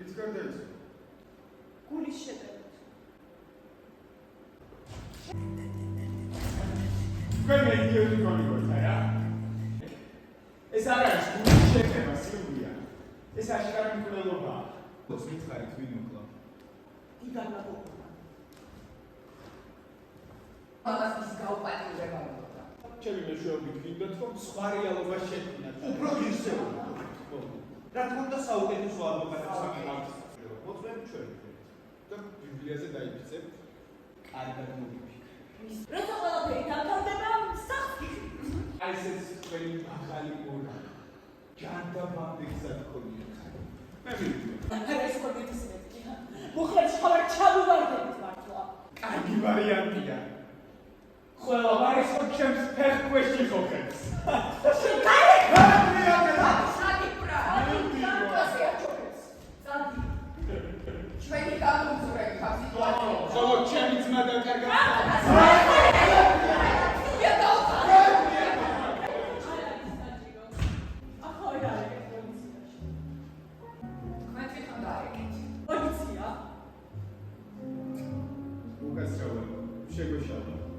რის გარდაიცვა? გულის შეტევით. თქვენ მედიოდი გონიგოთ, არა? ეს არ არის გულის შეტევა, სილვია. ეს აშკარა მკვლელობაა. ოს მითხარით ვინ მოკლა? იგანა გოგონა. მაგას ის გაუპატიურება მოკლა. ჩემი მეშვეობით გინდათ რომ სხვა რეალობა შექმნათ. უფრო ისევ. რა თქმა უნდა საუკეთესო ადვოკატებს ამიღავს. მოწმენ ჩვენი. და ბიბლიაზე დაიფიცებ, კარგად მოგიფიქრე. როცა ყველაფერი დამთავრდება, სახში. აი ეს თქვენი ახალი ორგანო. ჯანდაბამდე გზად გქონიათ. მე მივიდე. არა ეს კონტექსტი მეტია. მოხარჩ ხარ ჩავივარდებით მართლა. კარგი ვარიანტია. ყველა ვარისო ჩემს ფეხქვეშში ხოხებს. ჩვენი გამომძვრები ხარ სიტუაცია. ხოლო ჩემი ძმა და კარგად პოლიცია. უკაცრავად შეგვეშალა.